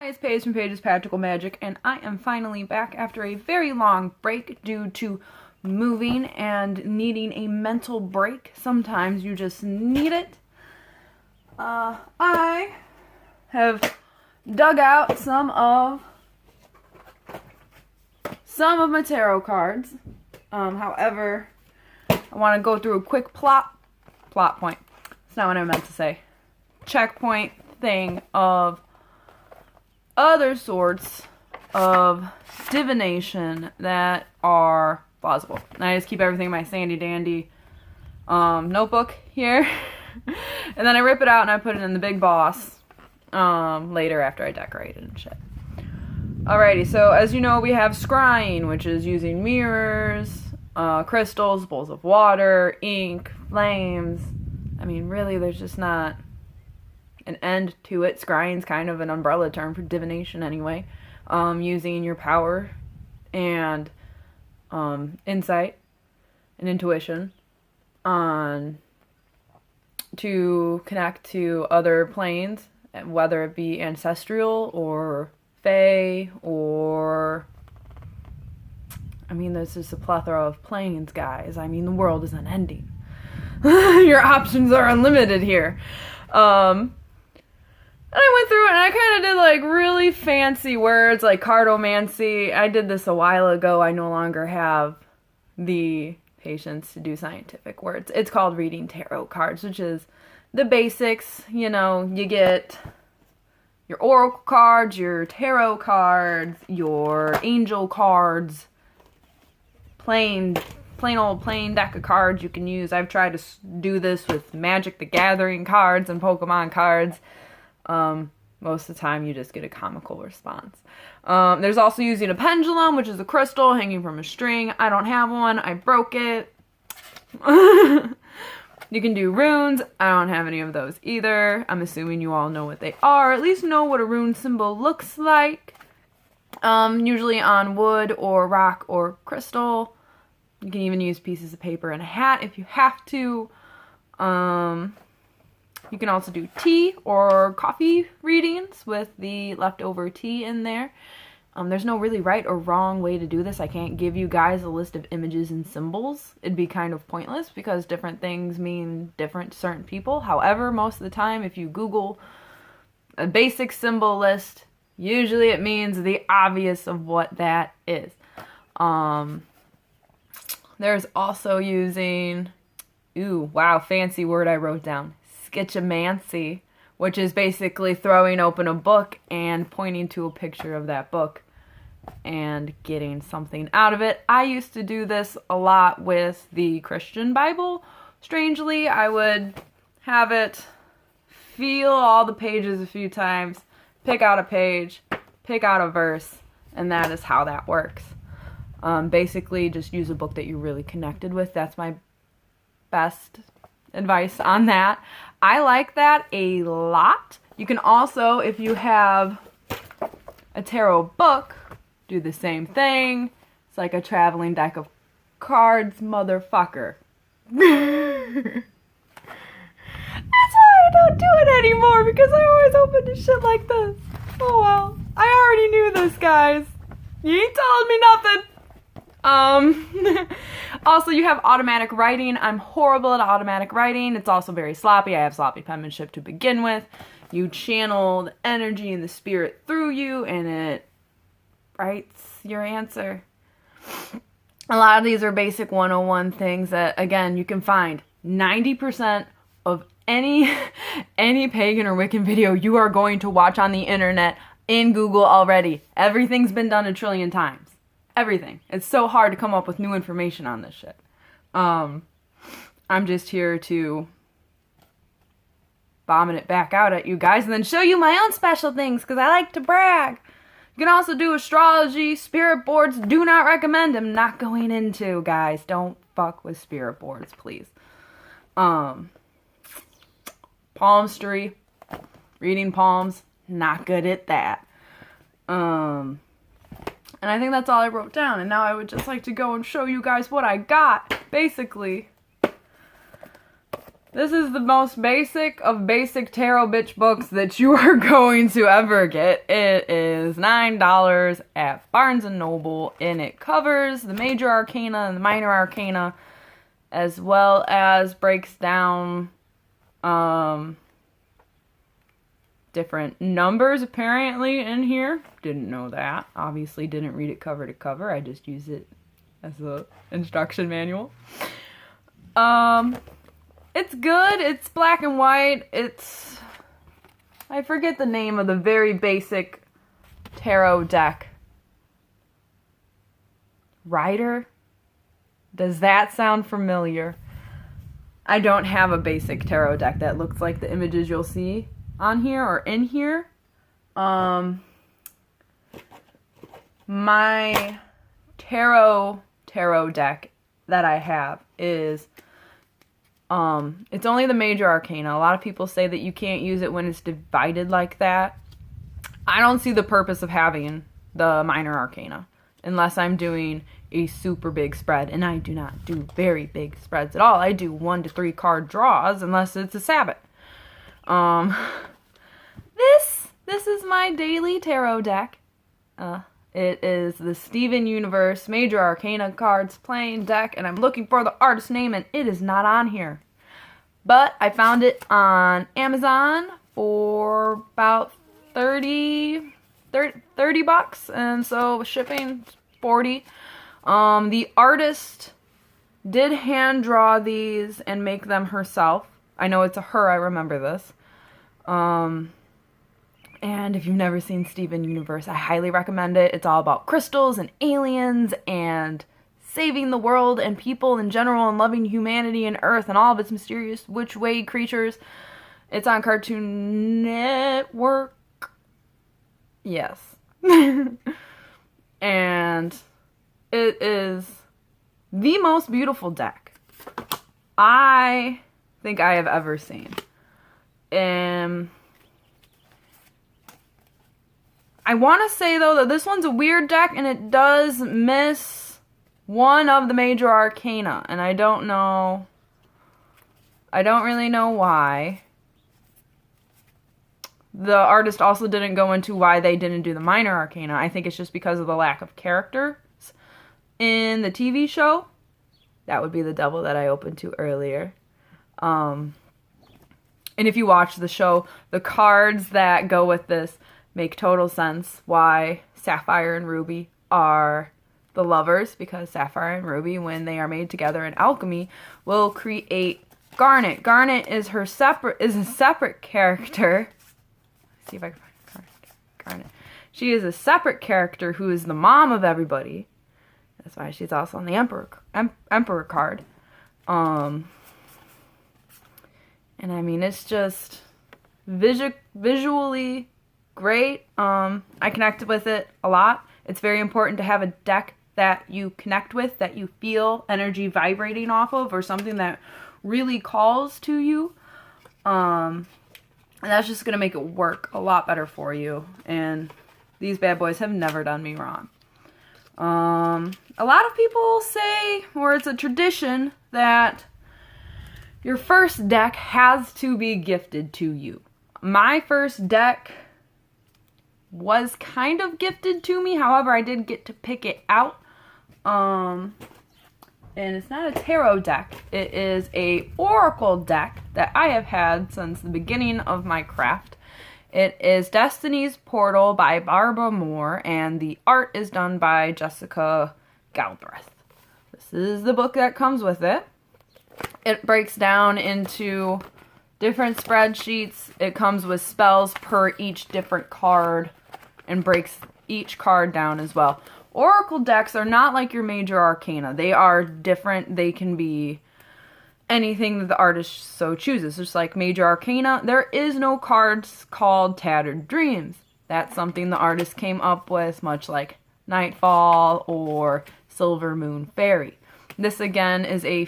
It's Paige from Paige's Practical Magic, and I am finally back after a very long break due to moving and needing a mental break. Sometimes you just need it. I have dug out some of my tarot cards. However, I want to go through a quick plot point. That's not what I meant to say. Checkpoint thing of other sorts of divination that are plausible. And I just keep everything in my sandy dandy notebook here. And then I rip it out and I put it in the big boss later after I decorate it and shit. Alrighty, so as you know, we have scrying, which is using mirrors, crystals, bowls of water, ink, flames. I mean, really, there's just not an end to it. Scrying's kind of an umbrella term for divination anyway. Using your power and insight and intuition to connect to other planes, whether it be ancestral or fae or... I mean, there's just a plethora of planes, guys. I mean, the world is unending. Your options are unlimited here. And I went through it and I kind of did like really fancy words like cartomancy. I did this a while ago. I no longer have the patience to do scientific words. It's called reading tarot cards, which is the basics. You know, you get your oracle cards, your tarot cards, your angel cards, plain deck of cards you can use. I've tried to do this with Magic the Gathering cards and Pokemon cards. Most of the time you just get a comical response. There's also using a pendulum, which is a crystal hanging from a string. I don't have one. I broke it. You can do runes. I don't have any of those either. I'm assuming you all know what they are. At least know what a rune symbol looks like. Usually on wood or rock or crystal. You can even use pieces of paper and a hat if you have to. You can also do tea or coffee readings with the leftover tea in there. There's no really right or wrong way to do this. I can't give you guys a list of images and symbols. It'd be kind of pointless because different things mean different to certain people. However, most of the time, if you Google a basic symbol list, usually it means the obvious of what that is. There's also using, ooh, wow, fancy word I wrote down. Sketchamancy, which is basically throwing open a book and pointing to a picture of that book and getting something out of it. I used to do this a lot with the Christian Bible. Strangely, I would have it feel all the pages a few times, pick out a page, pick out a verse, and that is how that works. Basically, just use a book that you're really connected with. That's my best advice on that. I like that a lot. You can also, if you have a tarot book, do the same thing. It's like a traveling deck of cards, motherfucker. That's why I don't do it anymore, because I always open to shit like this. Oh well. I already knew this, guys. You ain't telling me nothing. Also, you have automatic writing. I'm horrible at automatic writing. It's also very sloppy. I have sloppy penmanship to begin with. You channel the energy and the spirit through you, and it writes your answer. A lot of these are basic 101 things that, again, you can find 90% of any pagan or Wiccan video you are going to watch on the internet in Google already. Everything's been done a trillion times. Everything. It's so hard to come up with new information on this shit. I'm just here to vomit it back out at you guys and then show you my own special things because I like to brag. You can also do astrology, spirit boards. Do not recommend. I'm not going into, guys. Don't fuck with spirit boards, please. Palmistry, reading palms, not good at that. And I think that's all I wrote down. And now I would just like to go and show you guys what I got. Basically, This is the most basic of basic tarot bitch books that you are going to ever get. It is $9 at Barnes & Noble, and it covers the major arcana and the minor arcana, as well as breaks down different numbers apparently in here. Didn't know that. Obviously didn't read it cover to cover. I just use it as a instruction manual. It's good. It's black and white. I forget the name of the very basic tarot deck. Rider? Does that sound familiar? I don't have a basic tarot deck that looks like the images you'll see on here or in here. My tarot deck that I have is it's only the major arcana. A lot of people say that you can't use it when it's divided like that. I don't see the purpose of having the minor arcana unless I'm doing a super big spread, and I do not do very big spreads at all. I do 1 to 3 card draws unless it's a Sabbath. This is my daily tarot deck. It is the Steven Universe Major Arcana Cards Playing Deck, and I'm looking for the artist name, and it is not on here. But I found it on Amazon for about 30 bucks, and so shipping 40. The artist did hand draw these and make them herself. I know it's a her, I remember this. And if you've never seen Steven Universe, I highly recommend it. It's all about crystals and aliens and saving the world and people in general and loving humanity and Earth and all of its mysterious witch-way creatures. It's on Cartoon Network. Yes. And it is the most beautiful deck I think I have ever seen. I want to say, though, that this one's a weird deck, and it does miss one of the major arcana, and I don't really know why. The artist also didn't go into why they didn't do the minor arcana. I think it's just because of the lack of characters in the TV show. That would be the devil that I opened to earlier. And if you watch the show, the cards that go with this make total sense why Sapphire and Ruby are the lovers, because Sapphire and Ruby, when they are made together in alchemy, will create Garnet. Garnet is a separate character. Let's see if I can find Garnet. She is a separate character who is the mom of everybody. That's why she's also on the Emperor card. And I mean, it's just visually great. I connected with it a lot. It's very important to have a deck that you connect with, that you feel energy vibrating off of, or something that really calls to you. And that's just going to make it work a lot better for you. And these bad boys have never done me wrong. A lot of people say, or it's a tradition, that your first deck has to be gifted to you. My first deck was kind of gifted to me. However, I did get to pick it out. And it's not a tarot deck. It is a oracle deck that I have had since the beginning of my craft. It is Destiny's Portal by Barbara Moore, and the art is done by Jessica Galbraith. This is the book that comes with it. It breaks down into different spreadsheets. It comes with spells per each different card and breaks each card down as well. Oracle decks are not like your major arcana. They are different. They can be anything that the artist so chooses. Just like major arcana, there is no cards called Tattered Dreams. That's something the artist came up with, much like Nightfall or Silver Moon Fairy. This again is a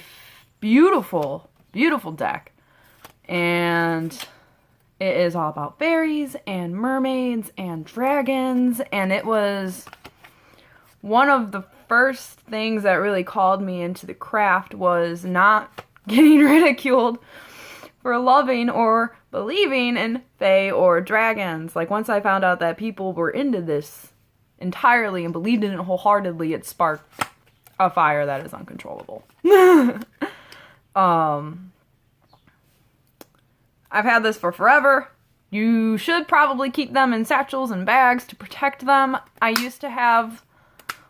beautiful, beautiful deck. And it is all about fairies and mermaids and dragons. And it was one of the first things that really called me into the craft, was not getting ridiculed. for loving or believing in fae or dragons. Like, once I found out that people were into this entirely and believed in it wholeheartedly, it sparked a fire that is uncontrollable. I've had this for forever. You should probably keep them in satchels and bags to protect them. I used to have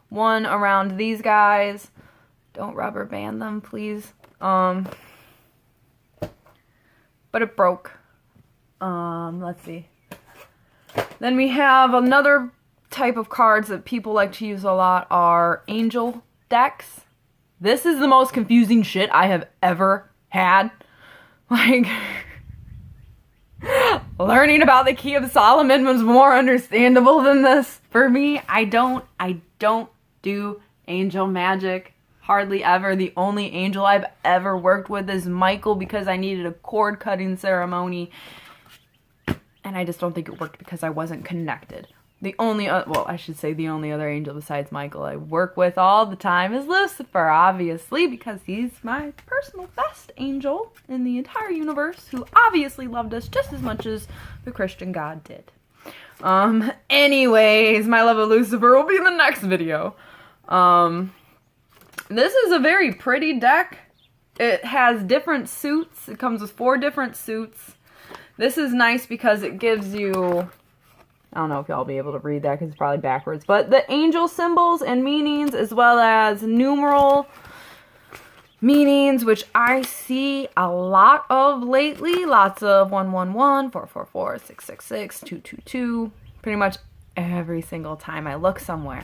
one around these guys. Don't rubber band them, please. But it broke. Let's see. Then we have another type of cards that people like to use a lot are angel decks. This is the most confusing shit I have ever had. Like, learning about the Key of Solomon was more understandable than this. For me, I don't do angel magic. Hardly ever. The only angel I've ever worked with is Michael because I needed a cord cutting ceremony. And I just don't think it worked because I wasn't connected. The only, well, I should say the only other angel besides Michael I work with all the time is Lucifer, obviously, because he's my personal best angel in the entire universe, who obviously loved us just as much as the Christian God did. Anyways, my love of Lucifer will be in the next video. This is a very pretty deck. It has different suits. It comes with 4 different suits. This is nice because it gives you, I don't know if y'all will be able to read that because it's probably backwards, but the angel symbols and meanings, as well as numeral meanings, which I see a lot of lately. Lots of 111, 444, 666, 222. Pretty much every single time I look somewhere.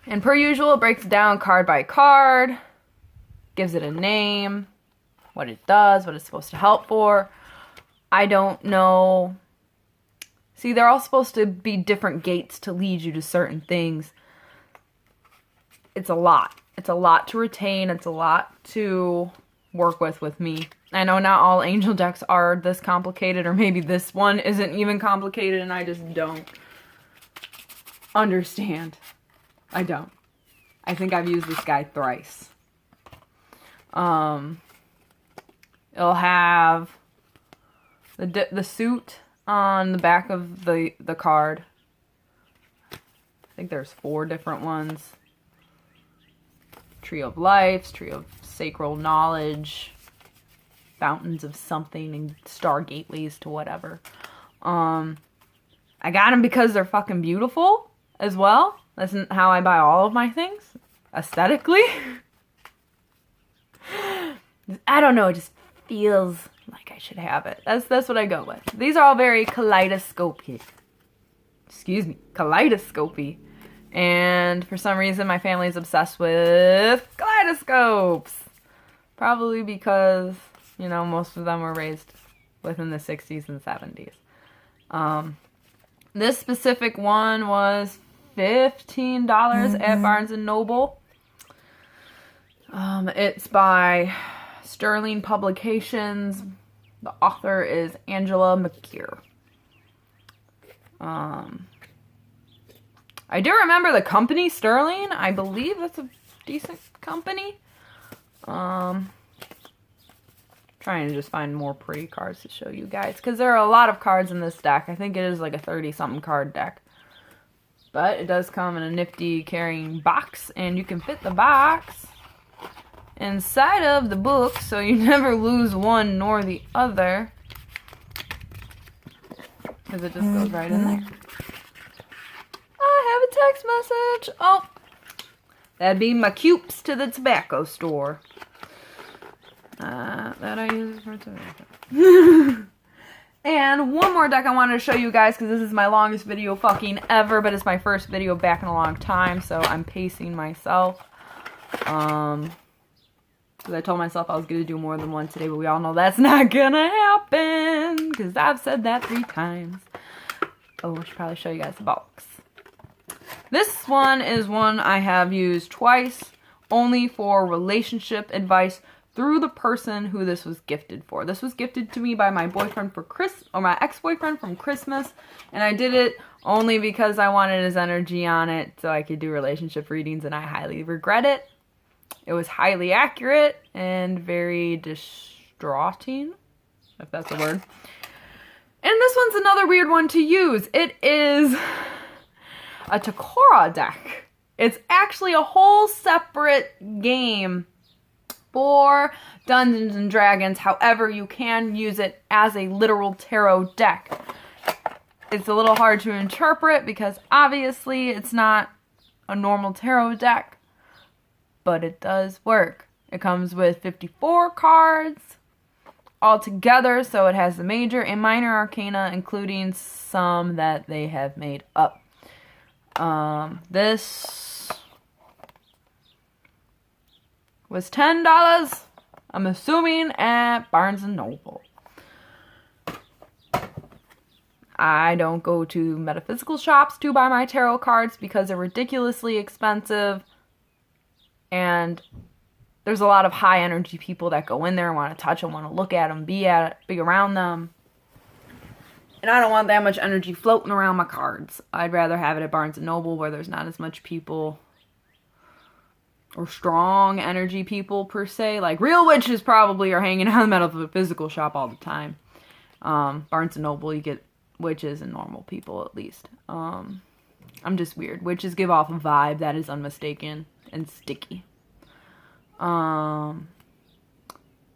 And per usual, it breaks down card by card, gives it a name, what it does, what it's supposed to help for. I don't know. See, they're all supposed to be different gates to lead you to certain things. It's a lot. It's a lot to retain. It's a lot to work with me. I know not all angel decks are this complicated, or maybe this one isn't even complicated and I just don't understand. I don't. I think I've used this guy thrice. It'll have the suit on the back of the card. I think there's 4 different ones. Tree of Life, Tree of Sacral Knowledge, Fountains of something, and Star Gateways to whatever. I got them because they're fucking beautiful as well. That's how I buy all of my things. Aesthetically. I don't know, it just feels like I should have it. That's what I go with. These are all very kaleidoscopy. Excuse me, kaleidoscopy. And for some reason my family is obsessed with kaleidoscopes. Probably because, you know, most of them were raised within the 60s and 70s. This specific one was $15 at Barnes & Noble. It's by Sterling Publications. The author is Angela McKeer. I do remember the company, Sterling. I believe that's a decent company. Trying to just find more pretty cards to show you guys, because there are a lot of cards in this deck. I think it is like a 30-something card deck. But it does come in a nifty carrying box, and you can fit the box inside of the book, so you never lose one nor the other, because it just goes right in there. I have a text message. Oh, that'd be my cupes to the tobacco store. That I use for tobacco. And one more deck I wanted to show you guys, because this is my longest video fucking ever, but it's my first video back in a long time, so I'm pacing myself. Because I told myself I was going to do more than one today, but we all know that's not going to happen, because I've said that 3 times. Oh, I should probably show you guys the box. This one is one I have used twice, only for relationship advice through the person who this was gifted for. This was gifted to me by my boyfriend for my ex-boyfriend from Christmas, and I did it only because I wanted his energy on it so I could do relationship readings, and I highly regret it. It was highly accurate and very distraughting, if that's a word. And this one's another weird one to use. It is a Takora deck. It's actually a whole separate game for Dungeons and Dragons. However, you can use it as a literal tarot deck. It's a little hard to interpret because obviously it's not a normal tarot deck, but it does work. It comes with 54 cards all together, so it has the major and minor arcana, including some that they have made up. This was $10, I'm assuming, at Barnes & Noble. I don't go to metaphysical shops to buy my tarot cards because they're ridiculously expensive, and there's a lot of high energy people that go in there and want to touch them, want to look at them, be around them. And I don't want that much energy floating around my cards. I'd rather have it at Barnes & Noble where there's not as much people or strong energy people per se. Like real witches probably are hanging out in the metaphysical shop all the time. Barnes & Noble, you get witches and normal people at least. I'm just weird. Witches give off a vibe that is unmistaken and sticky.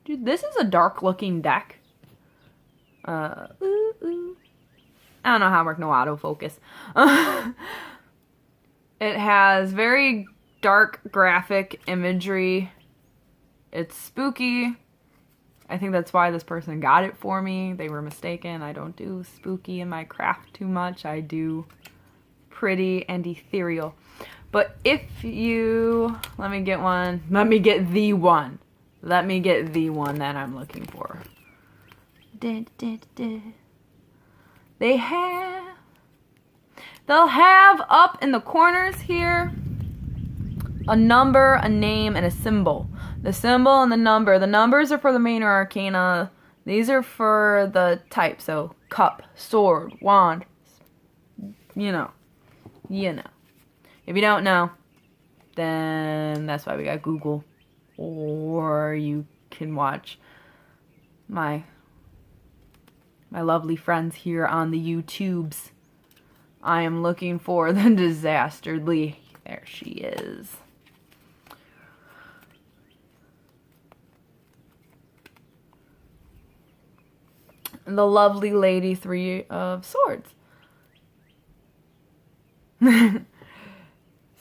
Dude, this is a dark looking deck. I don't know how to work no autofocus. It has very dark graphic imagery. It's spooky. I think that's why this person got it for me. They were mistaken. I don't do spooky in my craft too much. I do pretty and ethereal. But if you... Let me get one. Let me get the one. Let me get the one that I'm looking for. They'll have up in the corners here a number, a name, and a symbol. The symbol and the number. The numbers are for the minor arcana. These are for the type. So cup, sword, wand. You know. If you don't know, then that's why we got Google. Or you can watch my lovely friends here on the YouTubes. I am looking for the Disasterly. There she is. The lovely lady, 3 of Swords.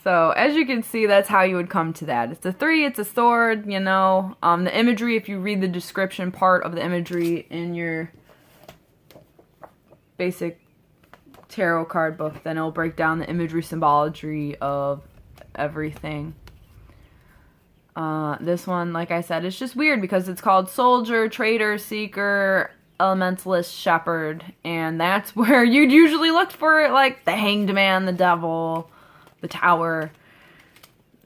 So, as you can see, that's how you would come to that. It's a 3, it's a sword, you know. The imagery, if you read the description part of the imagery in your basic tarot card book, then it'll break down the imagery symbology of everything. This one, like I said, it's just weird because it's called Soldier, Trader, Seeker, Elementalist, Shepherd, and that's where you'd usually look for it, like the Hanged Man, the Devil, the Tower,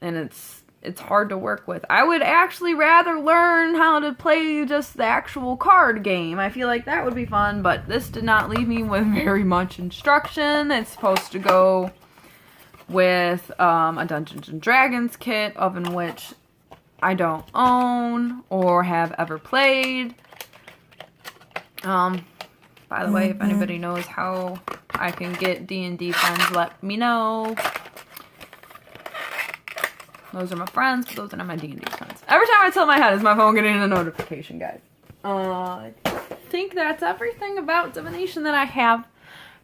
and it's hard to work with. I would actually rather learn how to play just the actual card game. I feel like that would be fun, but this did not leave me with very much instruction. It's supposed to go with a Dungeons and Dragons kit, of in which I don't own or have ever played. By the way, if anybody knows how I can get D&D friends, let me know. Those are my friends, but those are not my D&D friends. Every time I tilt my head, is my phone getting a notification, guys. I think that's everything about Divination that I have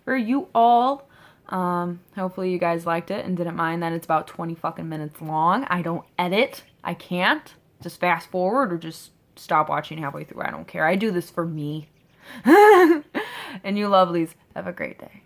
for you all. Hopefully you guys liked it and didn't mind that it's about 20 fucking minutes long. I don't edit. I can't. Just fast forward or just stop watching halfway through. I don't care. I do this for me. And you lovelies, have a great day.